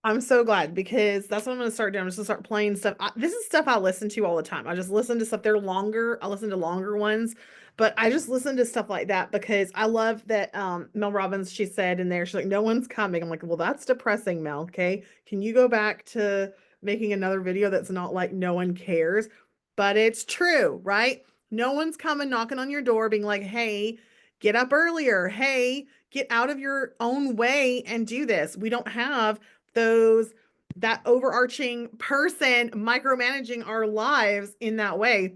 I'm so glad because that's what I'm going to start doing. I'm just going to start playing stuff. This is stuff I listen to all the time. I just listen to stuff. They're longer. I listen to longer ones, but I just listen to stuff like that because I love that Mel Robbins, she said in there, she's like, no one's coming. I'm like, well, that's depressing, Mel. Okay. Can you go back to making another video that's not like no one cares? But it's true, right? No one's coming knocking on your door being like, hey, get up earlier. Hey, get out of your own way and do this. We don't have those that overarching person micromanaging our lives in that way.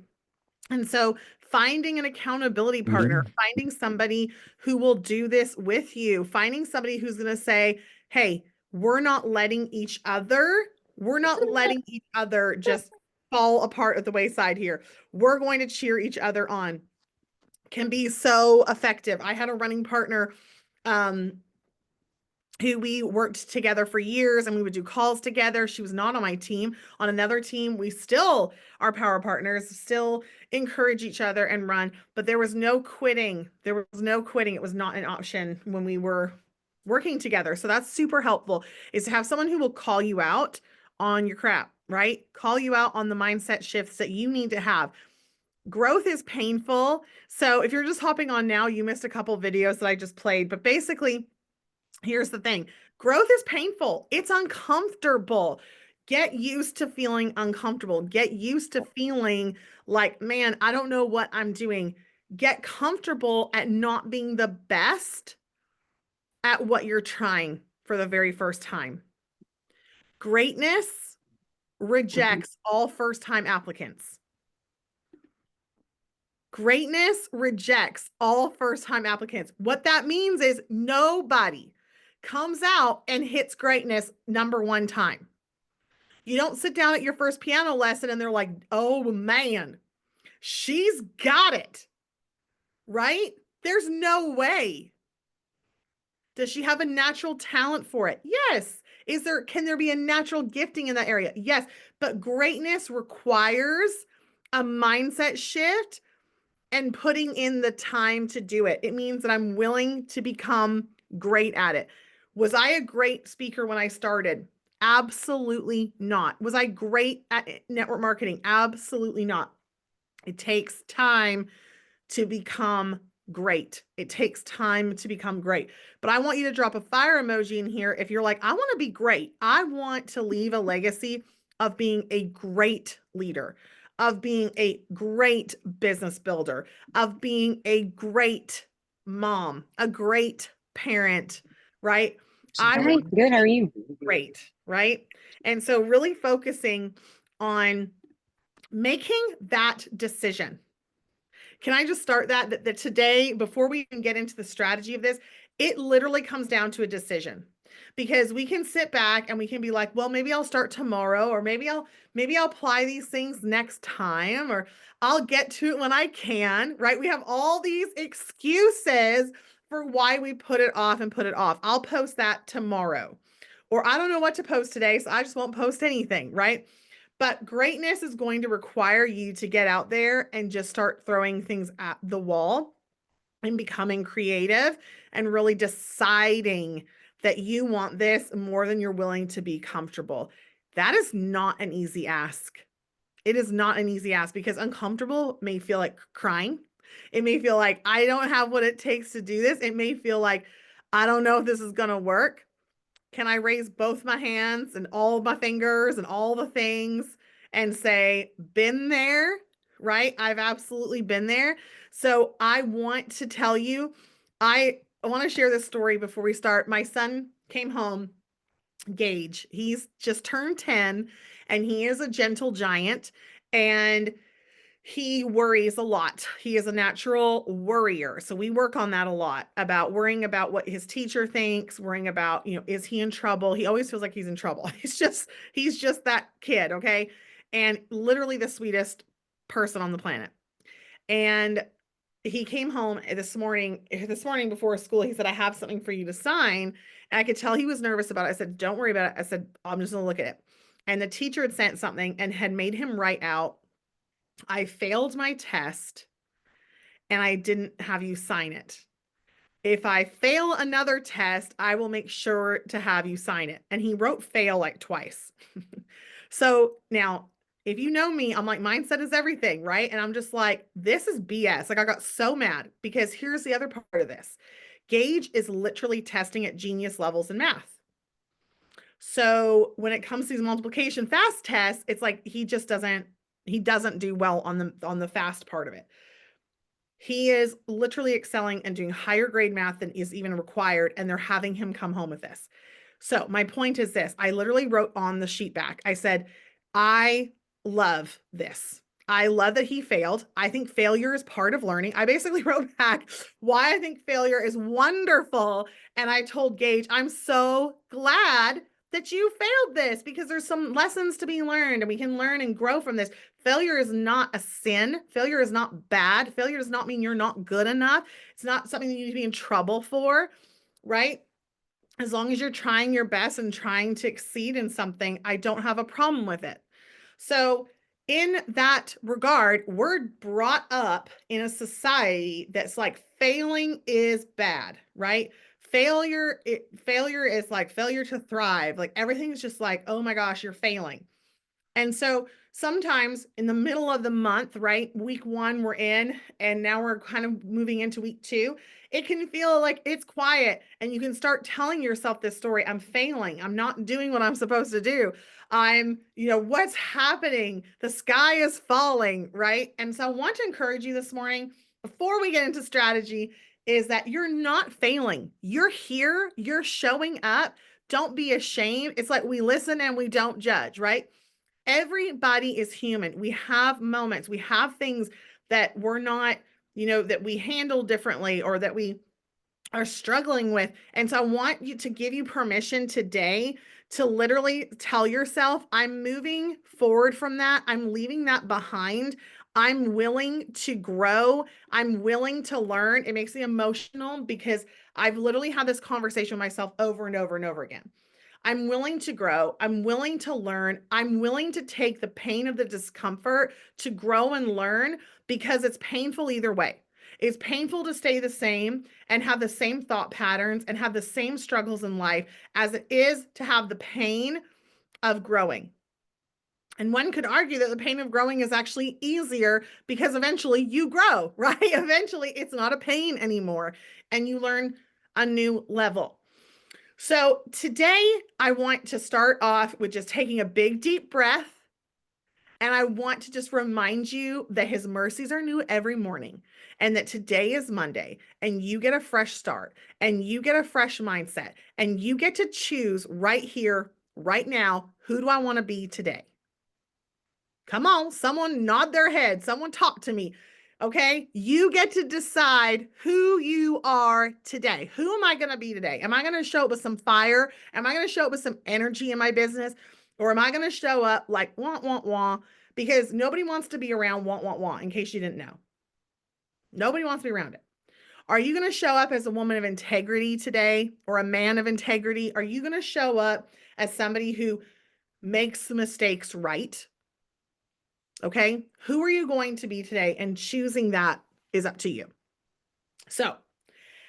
And so finding an accountability partner, Mhm. finding somebody who will do this with you, finding somebody who's going to say, "Hey, we're not letting each other, we're not letting each other just fall apart at the wayside here. We're going to cheer each other on." Can be so effective. I had a running partner um who we worked together for years and we would do calls together. She was not on my team. On another team, we still are power partners, still encourage each other and run, but there was no quitting. There was no quitting. It was not an option when we were working together. So that's super helpful is to have someone who will call you out on your crap, right? Call you out on the mindset shifts that you need to have. Growth is painful. So if you're just hopping on now, you missed a couple videos that I just played, but basically here's the thing. Growth is painful. It's uncomfortable. Get used to feeling uncomfortable. Get used to feeling like, man, I don't know what I'm doing. Get comfortable at not being the best at what you're trying for the very first time. Greatness Mhm. rejects all first time applicants. Greatness rejects all first time applicants. What that means is nobody comes out and hits greatness number one time. You don't sit down at your first piano lesson and they're like, oh man, she's got it, right? There's no way. Does she have a natural talent for it? Yes. Can there be a natural gifting in that area? Yes. But greatness requires a mindset shift and putting in the time to do it. It means that I'm willing to become great at it. Was I a great speaker when I started? Absolutely not. Was I great at network marketing? Absolutely not. It takes time to become great. It takes time to become great. But I want you to drop a fire emoji in here if you're like, I want to be great. I want to leave a legacy of being a great leader, of being a great business builder, of being a great mom, a great parent, right? I Hi, want good. How are you? great, right? And so really focusing on making that decision. Can I just start that today, before we even get into the strategy of this, it literally comes down to a decision. Because we can sit back and we can be like, well, maybe I'll start tomorrow, or maybe I'll apply these things next time, or I'll get to it when I can, right? We have all these excuses for why we put it off and put it off. I'll post that tomorrow. Or I don't know what to post today, so I just won't post anything, right? But greatness is going to require you to get out there and just start throwing things at the wall and becoming creative and really deciding that you want this more than you're willing to be comfortable. That is not an easy ask. It is not an easy ask because uncomfortable may feel like crying. It may feel like I don't have what it takes to do this. It may feel like I don't know if this is going to work. Can I raise both my hands and all my fingers and all the things and say, been there, right? I've absolutely been there. So I want to tell you, I want to share this story before we start. My son came home, Gage. He's just turned 10 and he is a gentle giant. And he worries a lot. He is a natural worrier. So we work on that a lot about worrying about what his teacher thinks, worrying about, is he in trouble? He always feels like he's in trouble. He's just that kid, okay? And literally the sweetest person on the planet. And he came home this morning before school. He said, I have something for you to sign. And I could tell he was nervous about it. I said, don't worry about it. I said, I'm just going to look at it. And the teacher had sent something and had made him write out, I failed my test and I didn't have you sign it. if I fail another test, I will make sure to have you sign it. And he wrote fail like twice. So now, if you know me, I'm like, mindset is everything, right? And I'm just like, this is BS. Like, I got so mad because here's the other part of this. Gage is literally testing at genius levels in math. So when it comes to these multiplication fast tests, it's like he doesn't do well on the fast part of it. He is literally excelling and doing higher grade math than is even required, and they're having him come home with this. So my point is this. I literally wrote on the sheet back, I said, I love this. I love that he failed. I think failure is part of learning. I basically wrote back why I think failure is wonderful. And I told Gage, I'm so glad that you failed this because there's some lessons to be learned and we can learn and grow from this. Failure is not a sin. Failure is not bad. Failure does not mean you're not good enough. It's not something that you need to be in trouble for, right? As long as you're trying your best and trying to exceed in something, I don't have a problem with it. So in that regard, we're brought up in a society that's like failing is bad, right? Failure is like failure to thrive. Like everything's just like, oh my gosh, you're failing. And so sometimes in the middle of the month, right? Week 1 we're in, and now we're kind of moving into week 2. It can feel like it's quiet and you can start telling yourself this story. I'm failing. I'm not doing what I'm supposed to do. What's happening? The sky is falling, right? And so I want to encourage you this morning before we get into strategy is that you're not failing. You're here. You're showing up. Don't be ashamed. It's like we listen and we don't judge, right? Everybody is human. We have moments, we have things that we're not, that we handle differently or that we are struggling with. And so I want you to give you permission today to literally tell yourself, I'm moving forward from that. I'm leaving that behind. I'm willing to grow. I'm willing to learn. It makes me emotional because I've literally had this conversation with myself over and over and over again. I'm willing to grow. I'm willing to learn. I'm willing to take the pain of the discomfort to grow and learn because it's painful either way. It's painful to stay the same and have the same thought patterns and have the same struggles in life as it is to have the pain of growing. And one could argue that the pain of growing is actually easier because eventually you grow, right? Eventually it's not a pain anymore and you learn a new level. So today I want to start off with just taking a big deep breath. And I want to just remind you that his mercies are new every morning and that today is Monday and you get a fresh start and you get a fresh mindset and you get to choose right here, right now, who do I want to be today? Come on, someone nod their head. Someone talk to me. Okay. You get to decide who you are today. Who am I going to be today? Am I going to show up with some fire? Am I going to show up with some energy in my business? Or am I going to show up like wah, wah, wah? Because nobody wants to be around wah, wah, wah, in case you didn't know. Nobody wants to be around it. Are you going to show up as a woman of integrity today or a man of integrity? Are you going to show up as somebody who makes the mistakes right? Okay. Who are you going to be today? And choosing that is up to you. So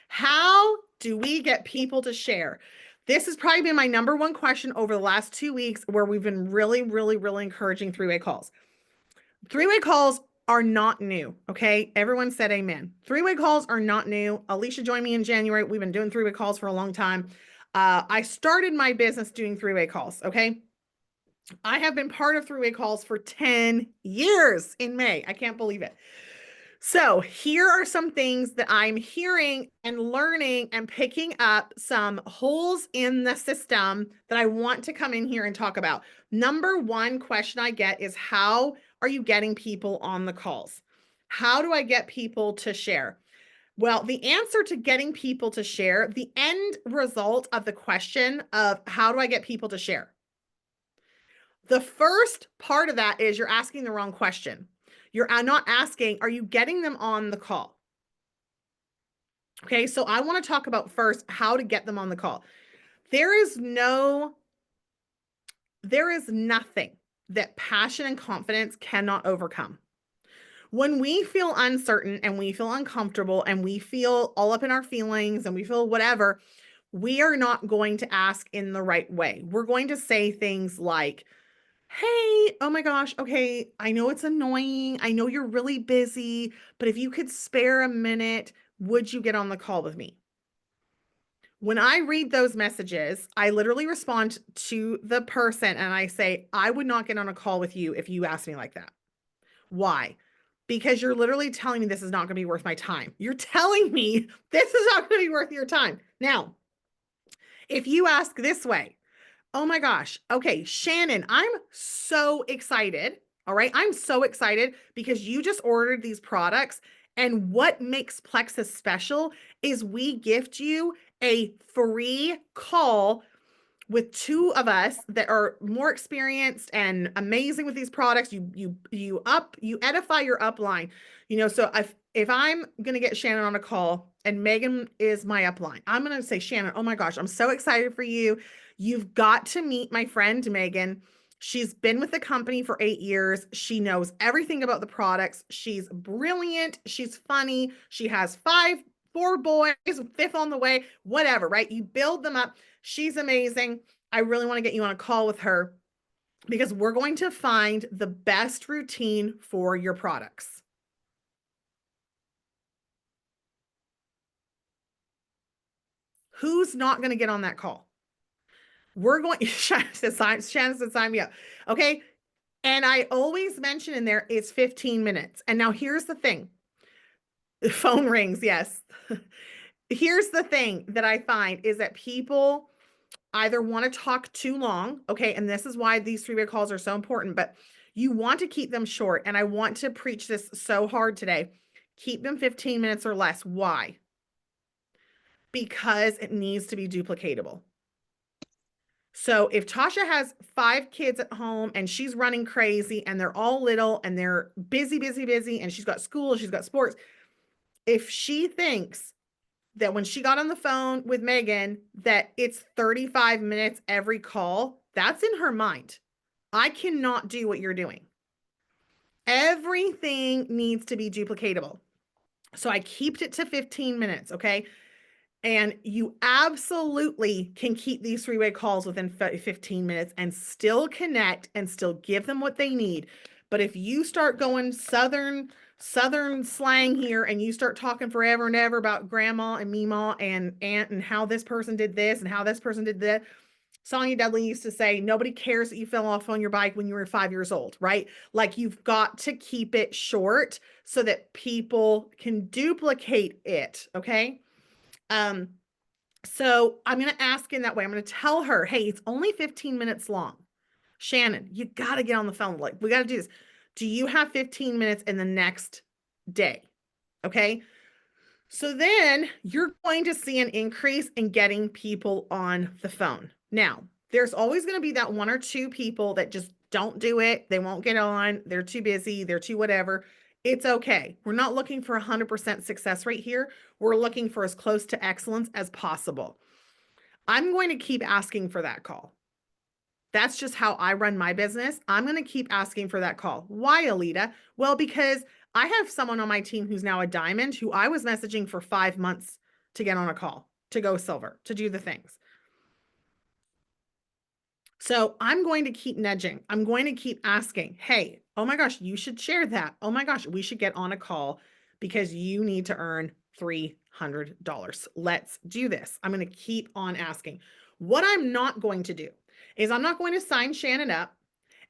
how do we get people to share? This has probably been my number one question over the last 2 weeks where we've been really, really, really encouraging three-way calls. Three-way calls are not new. Okay. Everyone said amen. Three-way calls are not new. Alicia joined me in January. We've been doing three-way calls for a long time. I started my business doing three-way calls. Okay. I have been part of three-way calls for 10 years in May. I can't believe it. So here are some things that I'm hearing and learning and picking up some holes in the system that I want to come in here and talk about. Number one question I get is, how are you getting people on the calls? How do I get people to share? Well, the answer to getting people to share, the end result of the question of how do I get people to share? The first part of that is you're asking the wrong question. You're not asking, are you getting them on the call? Okay, so I want to talk about first how to get them on the call. There is nothing that passion and confidence cannot overcome. When we feel uncertain and we feel uncomfortable and we feel all up in our feelings and we feel whatever, we are not going to ask in the right way. We're going to say things like, hey, oh my gosh, okay, I know it's annoying. I know you're really busy, but if you could spare a minute, would you get on the call with me? When I read those messages, I literally respond to the person and I say, I would not get on a call with you if you asked me like that. Why? Because you're literally telling me this is not going to be worth my time. You're telling me this is not going to be worth your time. Now, if you ask this way, oh my gosh, okay, Shannon, I'm so excited. All right, I'm so excited because you just ordered these products. And what makes Plexus special is we gift you a free call with two of us that are more experienced and amazing with these products. You edify your upline. So if I'm gonna get Shannon on a call and Megan is my upline, I'm gonna say, Shannon, oh my gosh, I'm so excited for you. You've got to meet my friend Megan. She's been with the company for 8 years. She knows everything about the products. She's brilliant. She's funny. She has 4 boys, 5th on the way, whatever, right? You build them up. She's amazing. I really want to get you on a call with her because we're going to find the best routine for your products. Who's not going to get on that call? We're going, Shannon said, sign me up. Okay. And I always mention in there, it's 15 minutes. And now here's the thing. The phone rings. Yes. Here's the thing that I find is that people either want to talk too long. Okay. And this is why these 3-way calls are so important, but you want to keep them short. And I want to preach this so hard today. Keep them 15 minutes or less. Why? Because it needs to be duplicatable. So if Tasha has 5 kids at home and she's running crazy and they're all little and they're busy, and she's got school, she's got sports, if she thinks that when she got on the phone with Megan, that it's 35 minutes every call, that's in her mind. I cannot do what you're doing. Everything needs to be duplicatable. So I kept it to 15 minutes. Okay. And you absolutely can keep these 3-way calls within 15 minutes and still connect and still give them what they need. But if you start going southern slang here and you start talking forever and ever about grandma and Mima and aunt and how this person did this and how this person did that, Sonia Dudley used to say, nobody cares that you fell off on your bike when you were 5 years old, right? Like you've got to keep it short so that people can duplicate it. Okay. So I'm going to ask in that way. I'm going to tell her, hey, it's only 15 minutes long. Shannon, you got to get on the phone. Like, we got to do this. Do you have 15 minutes in the next day? Okay. So then you're going to see an increase in getting people on the phone. Now, there's always going to be that 1 or 2 people that just don't do it. They won't get on. They're too busy. They're too whatever. It's okay. We're not looking for 100% success rate here. We're looking for as close to excellence as possible. I'm going to keep asking for that call. That's just how I run my business. I'm going to keep asking for that call. Why, Alita? Well, because I have someone on my team who's now a diamond who I was messaging for 5 months to get on a call, to go silver, to do the things. So I'm going to keep nudging. I'm going to keep asking, hey, oh my gosh, you should share that. Oh my gosh, we should get on a call because you need to earn $300. Let's do this. I'm going to keep on asking. What I'm not going to do is I'm not going to sign Shannon up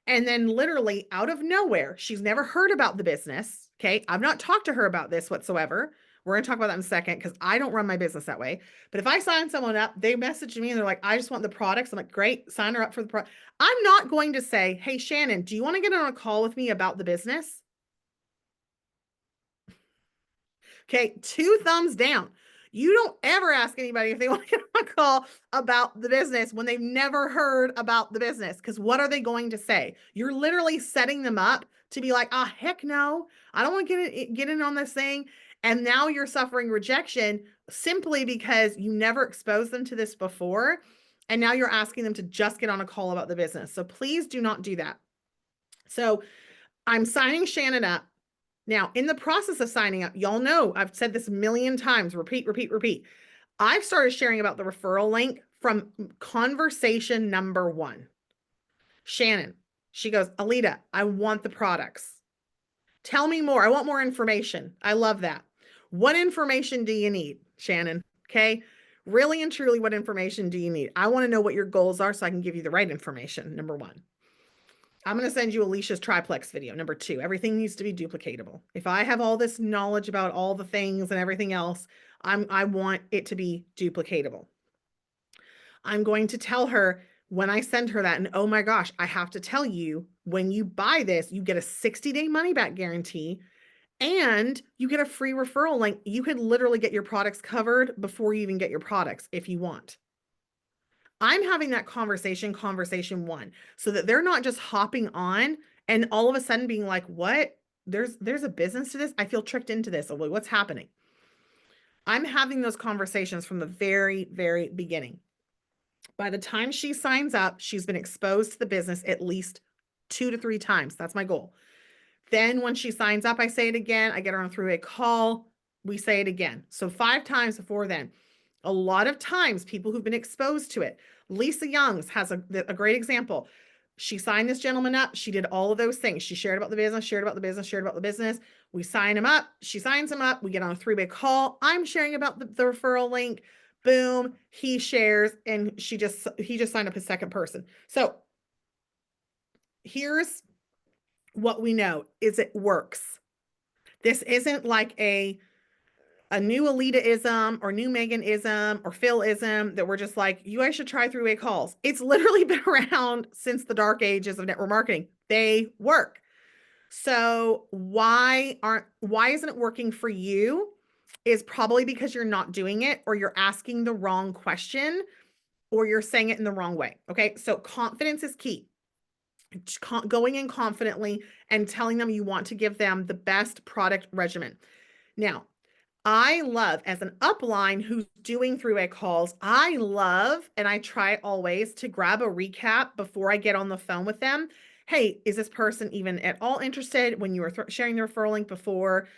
and then literally out of nowhere, she's never heard about the business. Okay. I've not talked to her about this whatsoever. We're going to talk about that in a second because I don't run my business that way. But if I sign someone up, they message me and they're like, I just want the products. I'm like, great, sign her up for the product. I'm not going to say, hey, Shannon, do you want to get on a call with me about the business? Okay, 2 thumbs down. You don't ever ask anybody if they want to get on a call about the business when they've never heard about the business. Because what are they going to say? You're literally setting them up to be like, ah, heck no, I don't want to get in on this thing. And now you're suffering rejection simply because you never exposed them to this before. And now you're asking them to just get on a call about the business. So please do not do that. So I'm signing Shannon up. Now, in the process of signing up, y'all know I've said this a million times, repeat, repeat, repeat. I've started sharing about the referral link from conversation number 1. Shannon, she goes, Alita, I want the products. Tell me more. I want more information. I love that. What information do you need, Shannon? Okay. Really and truly, what information do you need? I want to know what your goals are so I can give you the right information. Number 1. I'm going to send you Alicia's triplex video. Number 2, everything needs to be duplicatable. If I have all this knowledge about all the things and everything else, I want it to be duplicatable. I'm going to tell her when I send her that, and oh my gosh, I have to tell you, when you buy this, you get a 60-day money back guarantee and you get a free referral link. You could literally get your products covered before you even get your products if you want. I'm having that conversation 1, so that they're not just hopping on and all of a sudden being like, what? There's a business to this. I feel tricked into this. What's happening? I'm having those conversations from the very, very beginning. By the time she signs up, she's been exposed to the business at least 2 to 3 times. That's my goal. Then when she signs up, I say it again. I get her on a 3-way call. We say it again. So 5 times before then. A lot of times, people who've been exposed to it. Lisa Youngs has a great example. She signed this gentleman up. She did all of those things. She shared about the business, shared about the business, shared about the business. We sign him up. She signs him up. We get on a 3-way call. I'm sharing about the referral link. Boom. He shares, and he just signed up his second person. So here's what we know is it works. This isn't like a new Alita-ism or new Megan-ism or Phil-ism that we're just like, you guys should try 3-way calls. It's literally been around since the dark ages of network marketing. They work. So why isn't it working for you is probably because you're not doing it, or you're asking the wrong question, or you're saying it in the wrong way. Okay. So confidence is key. Going in confidently and telling them you want to give them the best product regimen. Now, I love, as an upline who's doing 3-way calls, I love, and I try always to grab a recap before I get on the phone with them. Hey, is this person even at all interested when you were sharing the referral link before?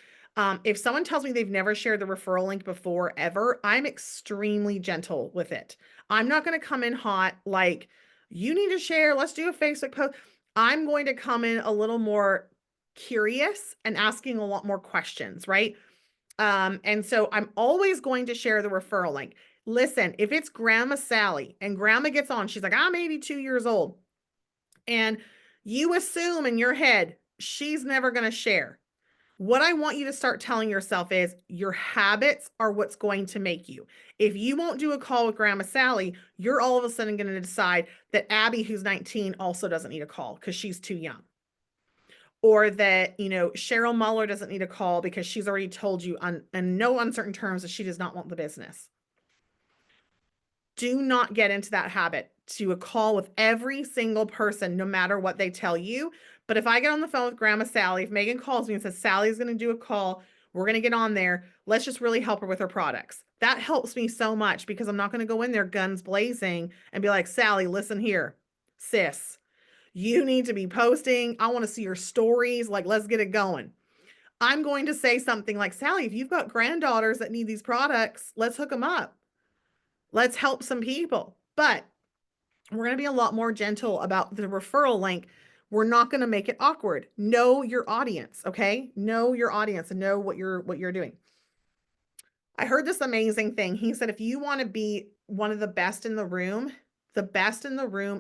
If someone tells me they've never shared the referral link before ever, I'm extremely gentle with it. I'm not going to come in hot like, you need to share, let's do a Facebook post. I'm going to come in a little more curious and asking a lot more questions, right? And so I'm always going to share the referral link. Listen, if it's Grandma Sally and Grandma gets on, she's like, I'm 82 years old. And you assume in your head, she's never going to share. What I want you to start telling yourself is your habits are what's going to make you. If you won't do a call with Grandma Sally, you're all of a sudden going to decide that Abby, who's 19, also doesn't need a call because she's too young. Or that, Cheryl Muller doesn't need a call because she's already told you in no uncertain terms that she does not want the business. Do not get into that habit to a call with every single person, no matter what they tell you. But if I get on the phone with Grandma Sally, if Megan calls me and says, Sally's going to do a call, we're going to get on there. Let's just really help her with her products. That helps me so much because I'm not going to go in there guns blazing and be like, Sally, listen here, sis, you need to be posting. I want to see your stories. Like, let's get it going. I'm going to say something like, Sally, if you've got granddaughters that need these products, let's hook them up. Let's help some people. But we're going to be a lot more gentle about the referral link. We're not going to make it awkward. Know your audience, okay? Know your audience and know what you're doing. I heard this amazing thing. He said, if you want to be one of the best in the room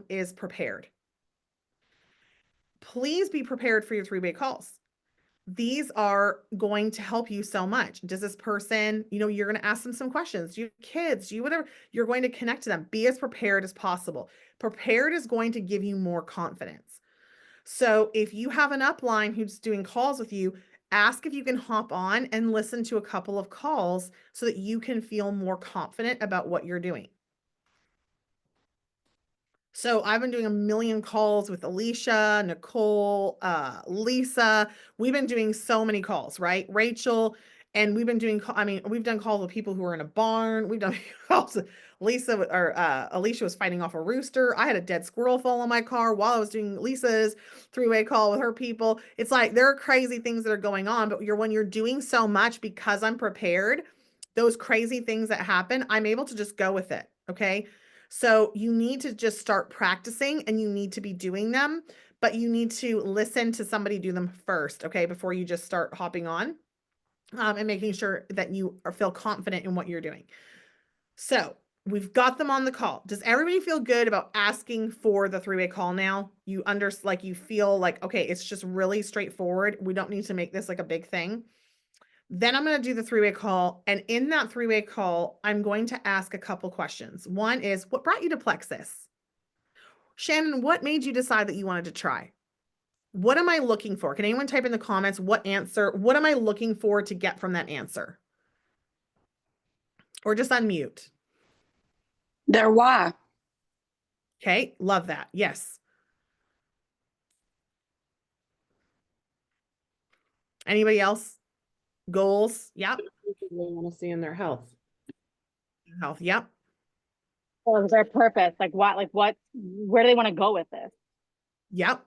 is prepared. Please be prepared for your 3-way calls. These are going to help you so much. Does this person, you're going to ask them some questions. Do you have kids? Do you whatever? You're going to connect to them. Be as prepared as possible. Prepared is going to give you more confidence. So if you have an upline who's doing calls with you, ask if you can hop on and listen to a couple of calls so that you can feel more confident about what you're doing. So I've been doing a million calls with Alicia, Nicole, Lisa. We've been doing so many calls, right? Rachel, and we've been doing, we've done calls with people who are in a barn. We've done calls with Alicia was fighting off a rooster. I had a dead squirrel fall on my car while I was doing Lisa's three-way call with her people. It's like there are crazy things that are going on, but when you're doing so much, because I'm prepared, those crazy things that happen, I'm able to just go with it. Okay. So you need to just start practicing, and you need to be doing them, but you need to listen to somebody do them first. Okay. Before you just start hopping on, and making sure that you feel confident in what you're doing. So we've got them on the call. Does everybody feel good about asking for the three-way call now? You feel like, okay, it's just really straightforward. We don't need to make this like a big thing. Then I'm going to do the three-way call. And in that three-way call, I'm going to ask a couple questions. One is, what brought you to Plexus? Shannon, what made you decide that you wanted to try? What am I looking for? Can anyone type in the comments what am I looking for to get from that answer? Or just unmute. Their why. Okay, love that. Yes. Anybody else? Goals? Yep. They want to see in their health. Health. Yep. Or their purpose, like what, where do they want to go with this? Yep.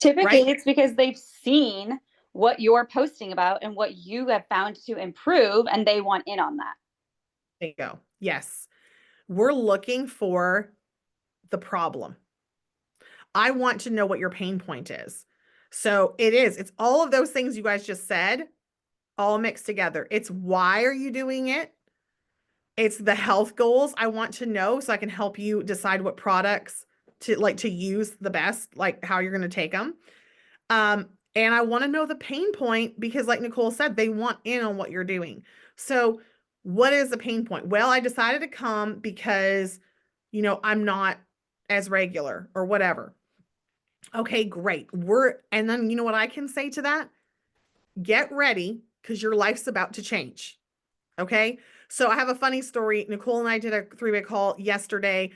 Typically, Right. it's because they've seen what you're posting about and what you have found to improve, and they want in on that. There you go. Yes. We're looking for the problem. I want to know what your pain point is. So it's all of those things you guys just said, all mixed together. It's why are you doing it? It's the health goals I want to know so I can help you decide what products to use the best, like how you're going to take them. And I want to know the pain point because like Nicole said, they want in on what you're doing. So what is the pain point? Well, I decided to come because, I'm not as regular or whatever. Okay, great. And then you know what I can say to that? Get ready because your life's about to change. Okay. So I have a funny story. Nicole and I did a three-way call yesterday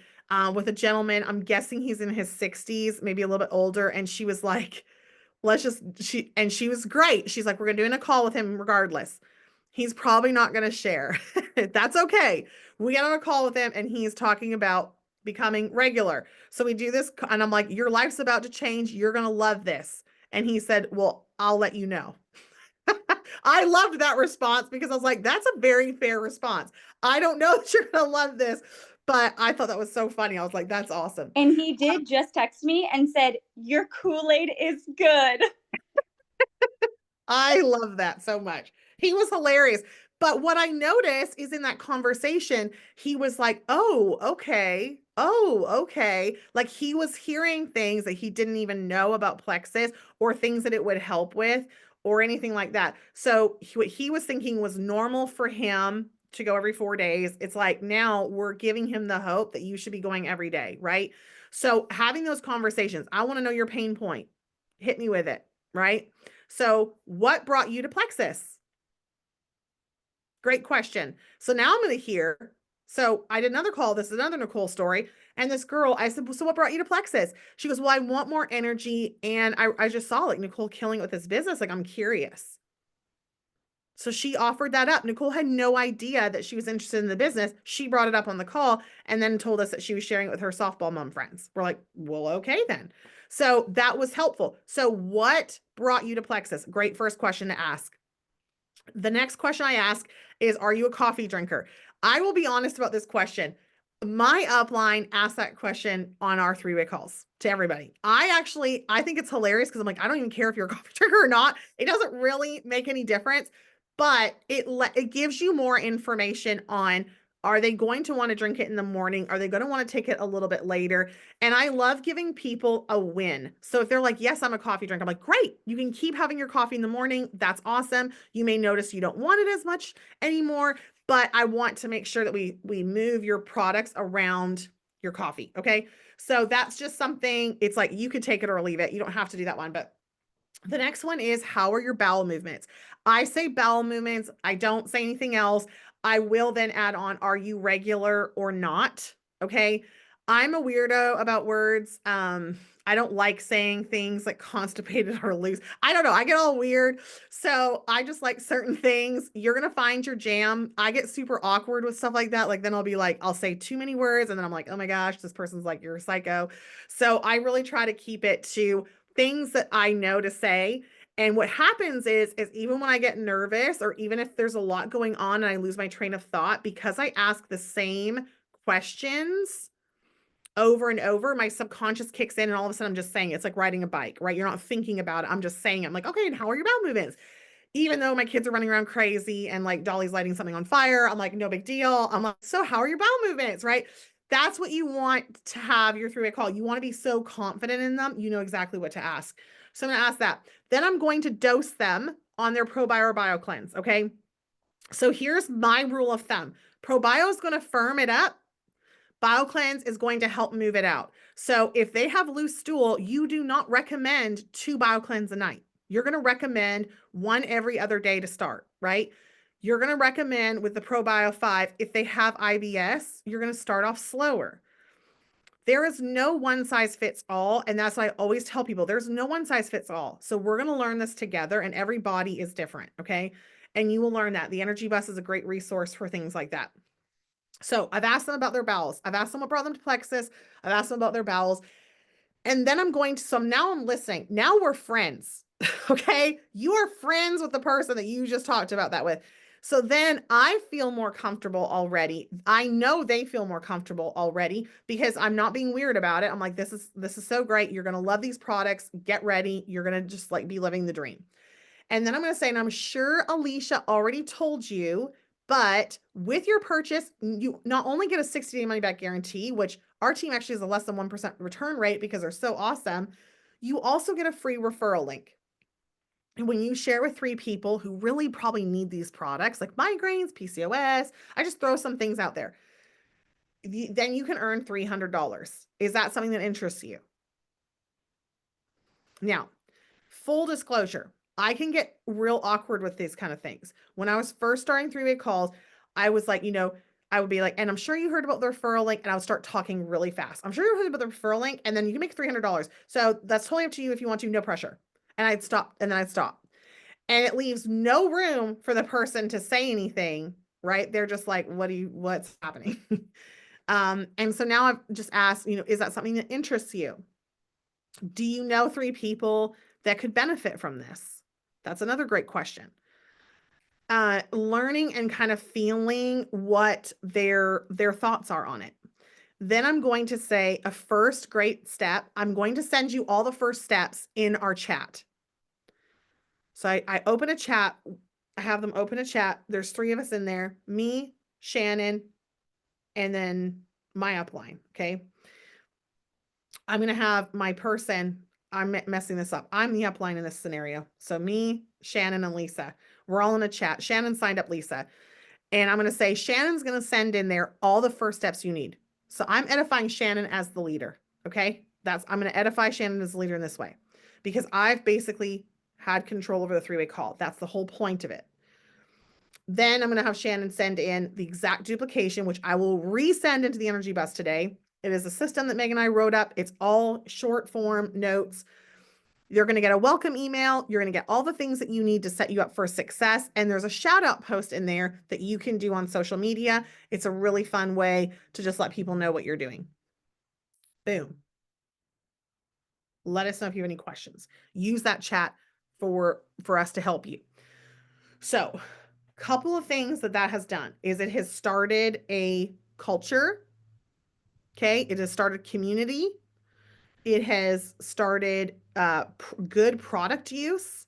with a gentleman. I'm guessing he's in his 60s, maybe a little bit older. And she was like, she was great. She's like, we're going to do a call with him regardless. He's probably not going to share. That's okay. We get on a call with him and he's talking about becoming regular. So we do this and I'm like, your life's about to change. You're going to love this. And he said, well, I'll let you know. I loved that response because I was like, that's a very fair response. I don't know that you're going to love this, but I thought that was so funny. I was like, that's awesome. And he did just text me and said, your Kool-Aid is good. I love that so much. He was hilarious. But what I noticed is in that conversation, he was like, oh, okay. Oh, okay. Like he was hearing things that he didn't even know about Plexus or things that it would help with or anything like that. So what he was thinking was normal for him to go every 4 days. It's like now we're giving him the hope that you should be going every day, right? So having those conversations, I want to know your pain point. Hit me with it, right? So what brought you to Plexus? Great question. So now I'm going to hear. So I did another call. This is another Nicole story. And this girl, I said, so what brought you to Plexus? She goes, well, I want more energy. And I just saw like Nicole killing it with this business. Like I'm curious. So she offered that up. Nicole had no idea that she was interested in the business. She brought it up on the call and then told us that she was sharing it with her softball mom friends. We're like, well, okay then. So that was helpful. So what brought you to Plexus? Great first question to ask. The next question I ask is, are you a coffee drinker? I will be honest about this question. My upline asked that question on our three-way calls to everybody. I think it's hilarious because I'm like, I don't even care if you're a coffee drinker or not. It doesn't really make any difference, but it gives you more information on, are they going to want to drink it in the morning? Are they going to want to take it a little bit later? And I love giving people a win. So if they're like, yes, I'm a coffee drinker, I'm like, great, you can keep having your coffee in the morning. That's awesome. You may notice you don't want it as much anymore, but I want to make sure that we move your products around your coffee. Okay. So that's just something, it's like, you could take it or leave it. You don't have to do that one, but the next one is, how are your bowel movements? I say bowel movements. I don't say anything else. I will then add on, are you regular or not? Okay. I'm a weirdo about words. I don't like saying things like constipated or loose. I don't know. I get all weird. So I just like certain things. You're going to find your jam. I get super awkward with stuff like that. Like then I'll be like, I'll say too many words and then I'm like, oh my gosh, this person's like, you're a psycho. So I really try to keep it to things that I know to say. And what happens is even when I get nervous or even if there's a lot going on and I lose my train of thought, because I ask the same questions over and over, my subconscious kicks in and all of a sudden I'm just saying, it's like riding a bike, right? You're not thinking about it. I'm just saying, I'm like, okay, and how are your bowel movements? Even though my kids are running around crazy and like Dolly's lighting something on fire, I'm like, no big deal. I'm like, so how are your bowel movements, right? That's what you want to have your three-way call. You want to be so confident in them, you know exactly what to ask. So I'm going to ask that. Then I'm going to dose them on their ProBio or Bio Cleanse, okay? So here's my rule of thumb. ProBio is going to firm it up. BioCleanse is going to help move it out. So if they have loose stool, you do not recommend 2 BioCleanse a night. You're going to recommend 1 every other day to start, right? You're going to recommend with the ProBio 5, if they have IBS, you're going to start off slower. There is no one size fits all. And that's what I always tell people. There's no one size fits all. So we're going to learn this together and every body is different. Okay. And you will learn that. The Energy Bus is a great resource for things like that. So I've asked them about their bowels. I've asked them what brought them to plexus. I've asked them about their bowels. And then I'm going to, so now I'm listening. Now we're friends. Okay. You are friends with the person that you just talked about that with. So then I feel more comfortable already. I know they feel more comfortable already because I'm not being weird about it. I'm like, this is so great. You're going to love these products. Get ready. You're going to just like be living the dream. And then I'm going to say, and I'm sure Alicia already told you, but with your purchase, you not only get a 60-day money back guarantee, which our team actually has a less than 1% return rate because they're so awesome. You also get a free referral link. And when you share with 3 people who really probably need these products, like migraines, PCOS, I just throw some things out there. Then you can earn $300. Is that something that interests you? Now, full disclosure, I can get real awkward with these kind of things. When I was first starting 3-way calls, I was like, I would be like, and I'm sure you heard about the referral link, and I would start talking really fast. I'm sure you heard about the referral link, and then you can make $300. So that's totally up to you if you want to, no pressure. And I'd stop, and then I'd stop. And it leaves no room for the person to say anything, right? They're just like, what's happening? And so now I've just asked, is that something that interests you? Do you know 3 people that could benefit from this? That's another great question. Learning and kind of feeling what their thoughts are on it. Then I'm going to say a first great step. I'm going to send you all the first steps in our chat. So I open a chat. I have them open a chat. There's 3 of us in there, me, Shannon, and then my upline. Okay. I'm going to have my person. I'm messing this up. I'm the upline in this scenario. So me, Shannon, and Lisa, we're all in a chat. Shannon signed up Lisa. And I'm going to say, Shannon's going to send in there all the first steps you need. So I'm edifying Shannon as the leader. Okay. I'm going to edify Shannon as the leader in this way because I've basically had control over the 3-way call. That's the whole point of it. Then I'm going to have Shannon send in the exact duplication, which I will resend into the Energy Bus today. It is a system that Megan and I wrote up. It's all short form notes. You're going to get a welcome email. You're going to get all the things that you need to set you up for success. And there's a shout out post in there that you can do on social media. It's a really fun way to just let people know what you're doing. Boom. Let us know if you have any questions. Use that chat for us to help you. So, couple of things that has done is it has started a culture. Okay. It has started community. It has started good product use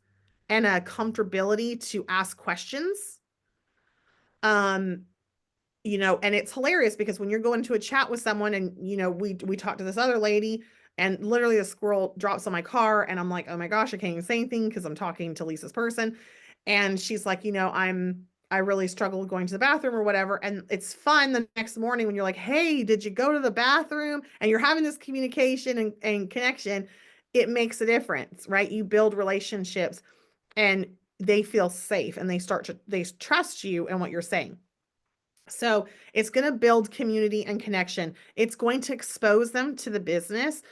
and a comfortability to ask questions. And it's hilarious because when you're going to a chat with someone and, we talked to this other lady and literally a squirrel drops on my car and I'm like, oh my gosh, I can't even say anything because I'm talking to Lisa's person. And she's like, I really struggle with going to the bathroom or whatever. And it's fun the next morning when you're like, hey, did you go to the bathroom? And you're having this communication and connection. It makes a difference, right? You build relationships and they feel safe and they trust you and what you're saying. So it's going to build community and connection. It's going to expose them to the business.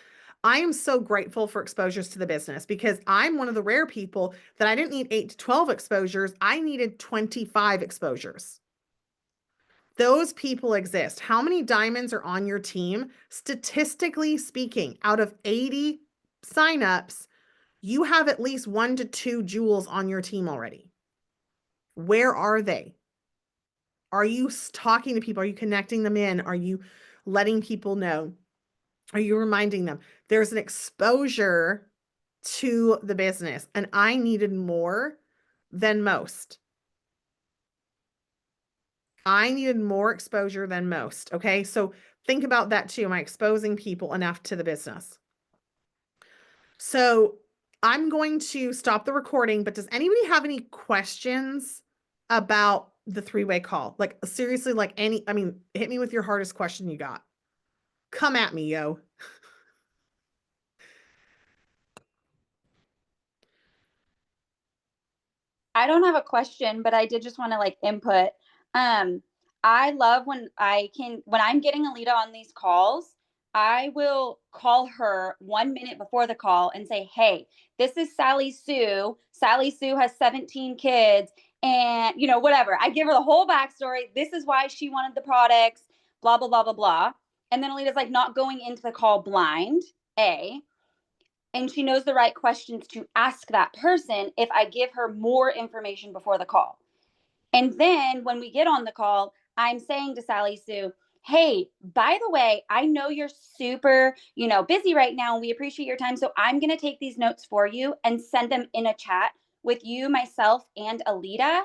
I am so grateful for exposures to the business because I'm one of the rare people that I didn't need 8 to 12 exposures. I needed 25 exposures. Those people exist. How many diamonds are on your team? Statistically speaking, out of 80 signups, you have at least 1 to 2 jewels on your team already. Where are they? Are you talking to people? Are you connecting them in? Are you letting people know? Are you reminding them? There's an exposure to the business, and I needed more than most. I needed more exposure than most. Okay. So think about that too. Am I exposing people enough to the business? So I'm going to stop the recording, but does anybody have any questions about the 3-way call? Like seriously, like hit me with your hardest question you got. Come at me, yo. I don't have a question, but I did just want to like input. I love when when I'm getting Alita on these calls, I will call her 1 minute before the call and say, hey, this is Sally Sue. Sally Sue has 17 kids and, you know, whatever. I give her the whole backstory. This is why she wanted the products, blah, blah, blah, blah, blah. And then Alita's like not going into the call blind, A, and she knows the right questions to ask that person if I give her more information before the call. And then when we get on the call, I'm saying to Sally Sue, hey, by the way, I know you're super, busy right now and we appreciate your time. So I'm going to take these notes for you and send them in a chat with you, myself, and Alita.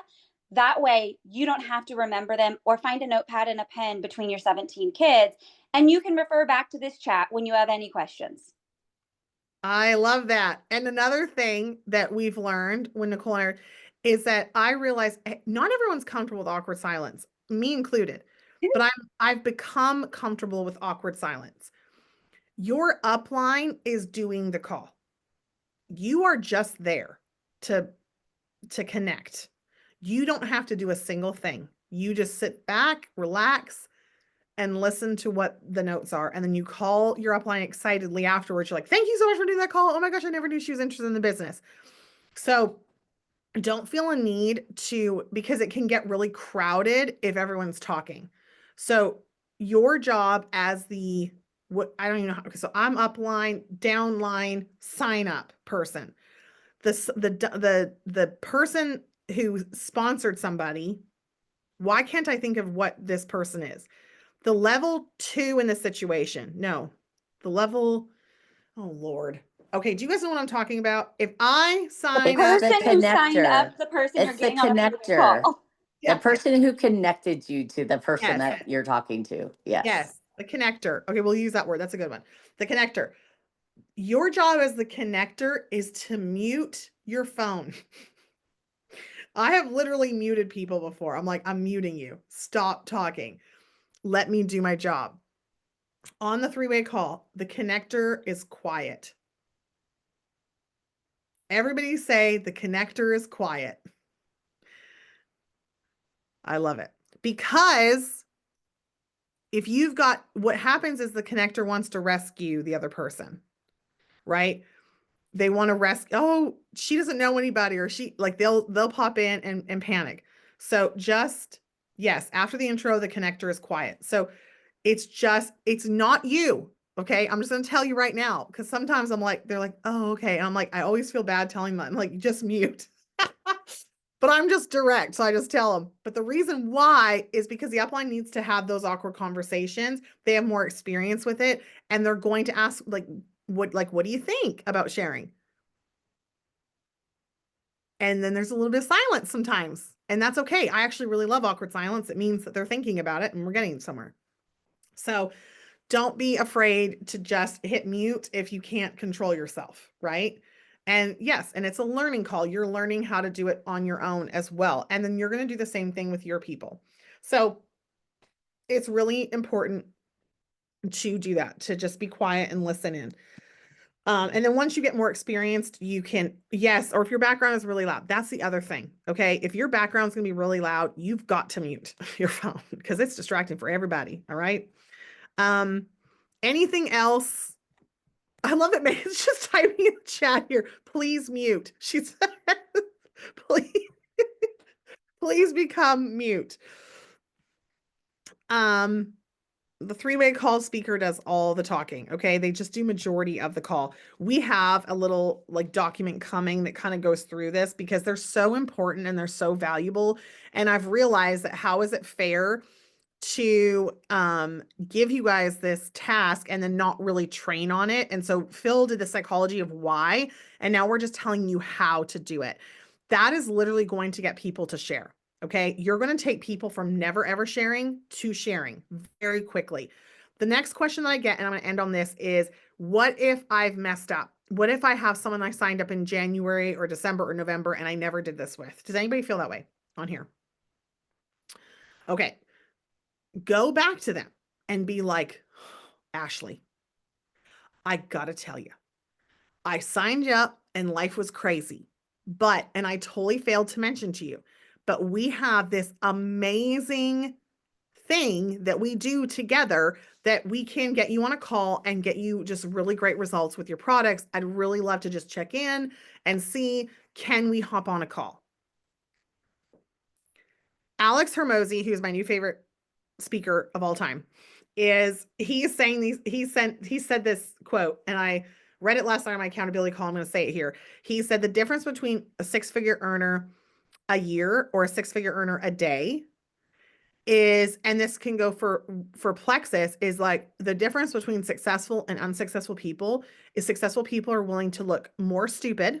That way you don't have to remember them or find a notepad and a pen between your 17 kids. And you can refer back to this chat when you have any questions. I love that. And another thing that we've learned when Nicole and I is that I realize not everyone's comfortable with awkward silence, me included, but I've become comfortable with awkward silence. Your upline is doing the call. You are just there to connect. You don't have to do a single thing. You just sit back, relax, and listen to what the notes are. And then you call your upline excitedly afterwards. You're like, thank you so much for doing that call. Oh my gosh, I never knew she was interested in the business. So don't feel a need to, because it can get really crowded if everyone's talking. So your job as I don't even know how, so I'm upline, downline, sign up person. The person who sponsored somebody, why can't I think of what this person is? The level 2 in the situation. No, the level, oh Lord. Okay, do you guys know what I'm talking about? If I sign The up, person who signed connector. up, the person you're It's the getting on a connector. call. Yeah. The person who connected you to the person Yes. that you're talking to. Yes. Yes, the connector. Okay, we'll use that word. That's a good one. The connector. Your job as the connector is to mute your phone. I have literally muted people before. I'm like, I'm muting you. Stop talking. Let me do my job. On the 3-way call, the connector is quiet. Everybody say the connector is quiet. I love it. Because if you've got, what happens is the connector wants to rescue the other person, right? They want to rescue, oh, she doesn't know anybody, or they'll pop in and panic. So just, yes, after the intro, the connector is quiet. So it's not you. Okay. I'm just going to tell you right now, because sometimes I'm like, they're like, oh, okay. And I'm like, I always feel bad telling them, I'm like, just mute. But I'm just direct. So I just tell them. But the reason why is because the upline needs to have those awkward conversations. They have more experience with it. And they're going to ask what do you think about sharing? And then there's a little bit of silence sometimes. And that's okay. I actually really love awkward silence. It means that they're thinking about it and we're getting somewhere. So don't be afraid to just hit mute if you can't control yourself, right? And yes, and it's a learning call. You're learning how to do it on your own as well. And then you're going to do the same thing with your people. So it's really important to do that, to just be quiet and listen in. And then once you get more experienced, you can, yes, or if your background is really loud, that's the other thing. Okay. If your background's going to be really loud, you've got to mute your phone because it's distracting for everybody. All right. Anything else? I love it. Megan's just typing in the chat here. Please mute. She said, please, please become mute. The three-way call speaker does all the talking. Okay. They just do majority of the call. We have a little like document coming that kind of goes through this because they're so important and they're so valuable. And I've realized that how is it fair to give you guys this task and then not really train on it. And so Phil did the psychology of why, and now we're just telling you how to do it. That is literally going to get people to share. Okay. You're going to take people from never ever sharing to sharing very quickly. The next question that I get, and I'm going to end on this, is what if I've messed up? What if I have someone I signed up in January or December or November and I never did this with? Does anybody feel that way on here? Okay. Go back to them and be like, Ashley, I gotta tell you, I signed you up and life was crazy, and I totally failed to mention to you, but we have this amazing thing that we do together that we can get you on a call and get you just really great results with your products. I'd really love to just check in and see, can we hop on a call? Alex Hermosi, who's my new favorite speaker of all time, he's saying these, he said this quote, and I read it last night on my accountability call. I'm going to say it here. He said the difference between a six-figure earner a year or a six-figure earner a day is, and this can go for Plexus, is like the difference between successful and unsuccessful people is successful people are willing to look more stupid.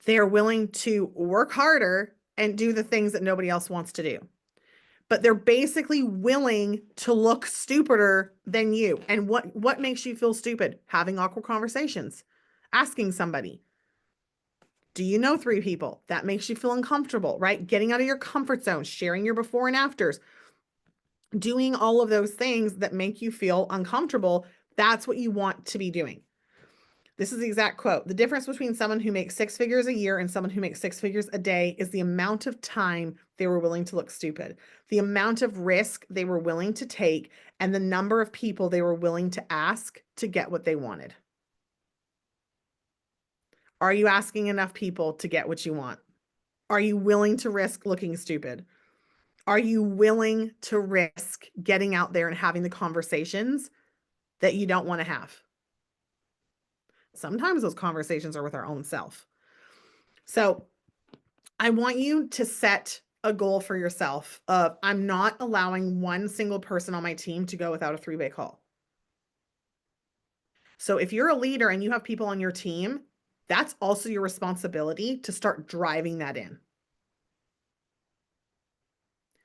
They are willing to work harder and do the things that nobody else wants to do. But they're basically willing to look stupider than you. And what makes you feel stupid? Having awkward conversations, asking somebody, do you know 3 people? That makes you feel uncomfortable, right? Getting out of your comfort zone, sharing your before and afters, doing all of those things that make you feel uncomfortable. That's what you want to be doing. This is the exact quote. The difference between someone who makes 6 figures a year and someone who makes 6 figures a day is the amount of time they were willing to look stupid, the amount of risk they were willing to take, and the number of people they were willing to ask to get what they wanted. Are you asking enough people to get what you want? Are you willing to risk looking stupid? Are you willing to risk getting out there and having the conversations that you don't want to have? Sometimes those conversations are with our own self. So I want you to set a goal for yourself of, I'm not allowing one single person on my team to go without a 3-way call. So if you're a leader and you have people on your team, that's also your responsibility to start driving that in.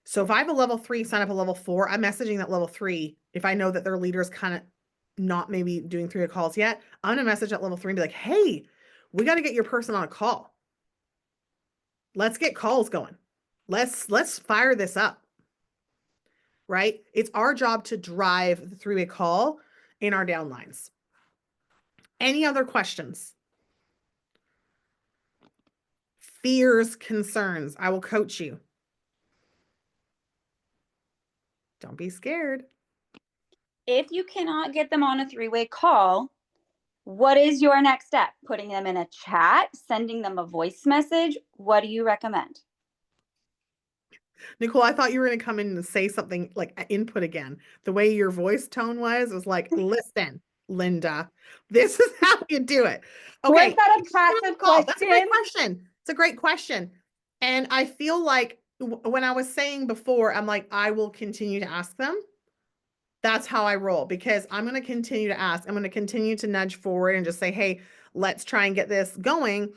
So if I have a level 3 sign up a level 4, I'm messaging that level 3. If I know that their leader's kind of not maybe doing 3 calls yet, I'm going to message that level 3 and be like, hey, we got to get your person on a call. Let's get calls going. Let's fire this up. Right? It's our job to drive the 3-way call in our downlines. Any other questions? Fears, concerns. I will coach you. Don't be scared. If you cannot get them on a 3-way call, what is your next step? Putting them in a chat, sending them a voice message? What do you recommend? Nicole, I thought you were going to come in and say something like input again. The way your voice tone was like, listen, Linda, this is how you do it. Okay. Was that a passive question? That's a great question. It's a great question. And I feel like when I was saying before, I'm like, I will continue to ask them. That's how I roll, because I'm going to continue to ask. I'm going to continue to nudge forward and just say, hey, let's try and get this going.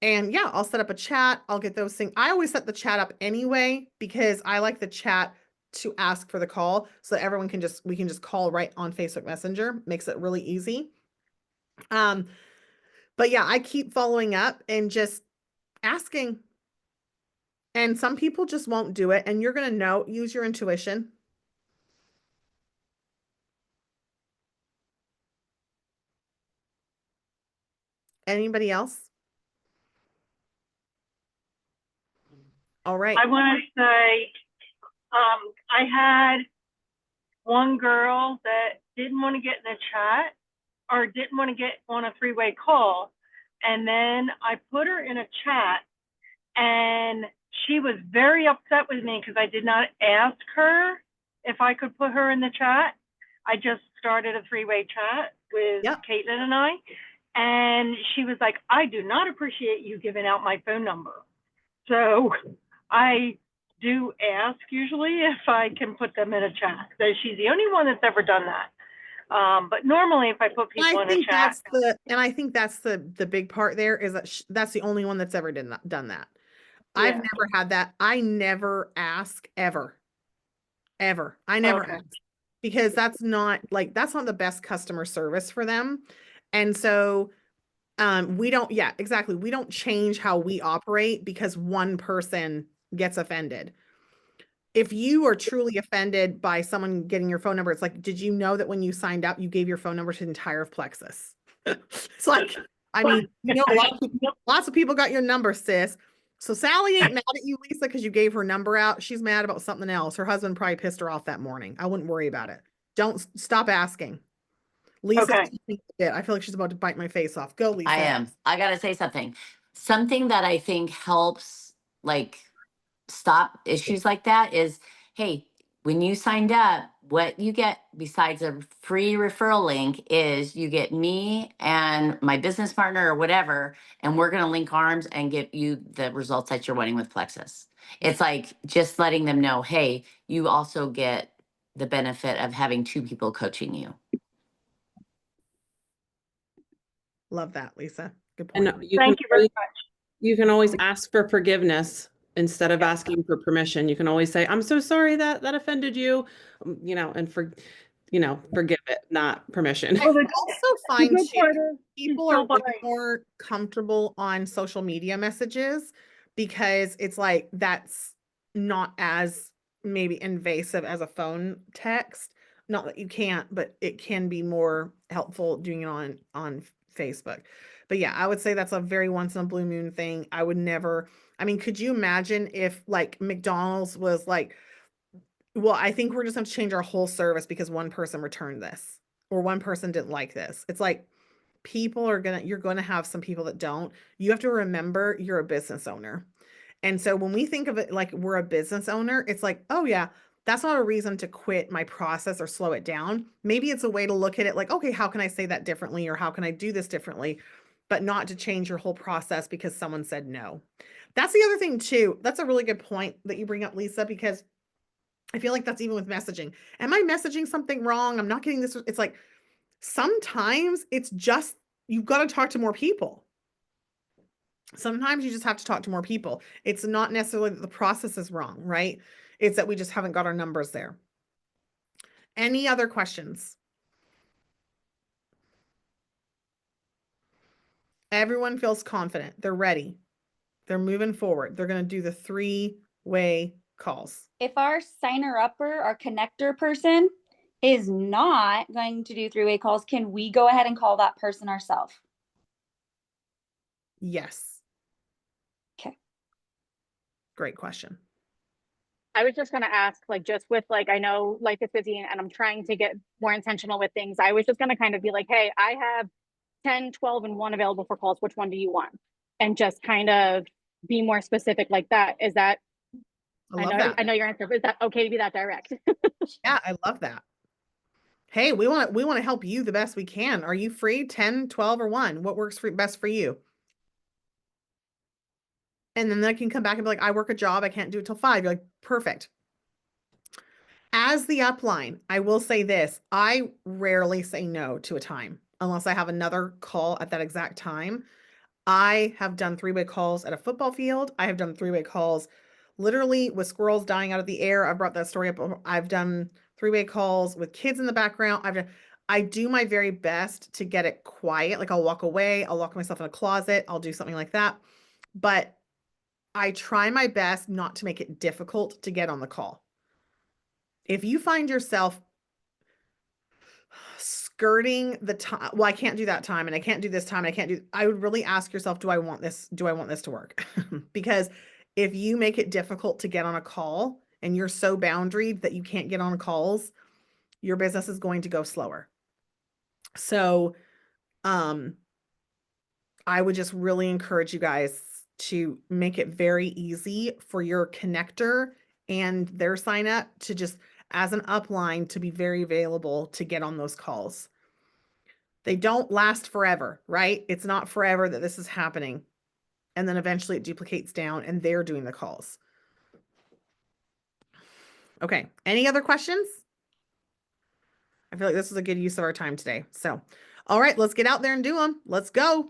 And yeah, I'll set up a chat. I'll get those things. I always set the chat up anyway, because I like the chat to ask for the call so that everyone can we can just call right on Facebook Messenger. Makes it really easy. But yeah, I keep following up and just asking. And some people just won't do it. And you're going to know, use your intuition. Anybody else? All right. I want to say, I had one girl that didn't want to get in a chat or didn't want to get on a three-way call. And then I put her in a chat and she was very upset with me because I did not ask her if I could put her in the chat. I just started a three-way chat with Yep. Caitlin and I. And she was like, I do not appreciate you giving out my phone number. So I do ask usually if I can put them in a chat. So she's the only one that's ever done that. But normally if I put And people I in a think chat, that's the big part there is that that's the only one that's ever done that. I've Yeah. never had that. I never ask ever. Ever. I never Okay. ask because that's not the best customer service for them. And so we don't, yeah, exactly. We don't change how we operate because one person gets offended. If you are truly offended by someone getting your phone number, it's like, did you know that when you signed up, you gave your phone number to the entire Plexus? It's like, I mean, lots of people got your number, sis. So Sally ain't mad at you, Lisa, because you gave her number out. She's mad about something else. Her husband probably pissed her off that morning. I wouldn't worry about it. Don't stop asking. Lisa, Okay. I feel like she's about to bite my face off. Go, Lisa. I am. I gotta say something. Something that I think helps like stop issues like that is, hey, when you signed up, what you get besides a free referral link is you get me and my business partner or whatever, and we're gonna link arms and get you the results that you're wanting with Plexus. It's like just letting them know, hey, you also get the benefit of having two people coaching you. Love that, Lisa. Good And point. Thank you very much. you can always ask for forgiveness instead of asking for permission. You can always say, I'm so sorry that offended you, and forgive it, not permission. I also find good too, part is people still are way buying. more comfortable on social media messages because it's like that's not as maybe invasive as a phone text. Not that you can't, but it can be more helpful doing it on Facebook. But yeah, I would say that's a very once in a blue moon thing. I would never, I mean, could you imagine if like McDonald's was like, well, I think we're just going to change our whole service because one person returned this or one person didn't like this. It's like you're going to have some people that don't. You have to remember you're a business owner. And so when we think of it like we're a business owner, it's like, oh yeah, that's not a reason to quit my process or slow it down. Maybe it's a way to look at it like, okay, how can I say that differently or how can I do this differently, but not to change your whole process because someone said no. That's the other thing too. That's a really good point that you bring up, Lisa, because I feel like that's even with messaging. Am I messaging something wrong? I'm not getting this. It's like sometimes it's just you've got to talk to more people. Sometimes you just have to talk to more people. It's not necessarily that the process is wrong, right? It's that we just haven't got our numbers there. Any other questions? Everyone feels confident. They're ready. They're moving forward. They're going to do the three-way calls. If our signer upper, our connector person is not going to do three-way calls, can we go ahead and call that person ourselves? Yes. Okay. Great question. I was just gonna ask, like, just with like, I know life is busy and I'm trying to get more intentional with things. I was just gonna kind of be like, hey, I have 10, 12, and 1 available for calls. Which one do you want? And just kind of be more specific like that. Is that, I love that. I know your answer, but is that okay to be that direct? Yeah, I love that. Hey, we want to help you the best we can. Are you free 10, 12, or 1? What works best for you? And then they can come back and be like, I work a job. I can't do it till 5. You're like, perfect. As the upline, I will say this. I rarely say no to a time unless I have another call at that exact time. I have done three-way calls at a football field. I have done three-way calls literally with squirrels dying out of the air. I brought that story up. I've done three-way calls with kids in the background. I do my very best to get it quiet. Like I'll walk away, I'll lock myself in a closet, I'll do something like that. But I try my best not to make it difficult to get on the call. If you find yourself skirting the time, well, I can't do that time and I can't do this time and I can't do, I would really ask yourself, do I want this to work? Because if you make it difficult to get on a call and you're so boundaried that you can't get on calls, your business is going to go slower. So, I would just really encourage you guys to make it very easy for your connector and their sign up to just, as an upline, to be very available to get on those calls. They don't last forever, right? It's not forever that this is happening. And then eventually it duplicates down and they're doing the calls. Okay. Any other questions? I feel like this is a good use of our time today. So, all right, let's get out there and do them. Let's go.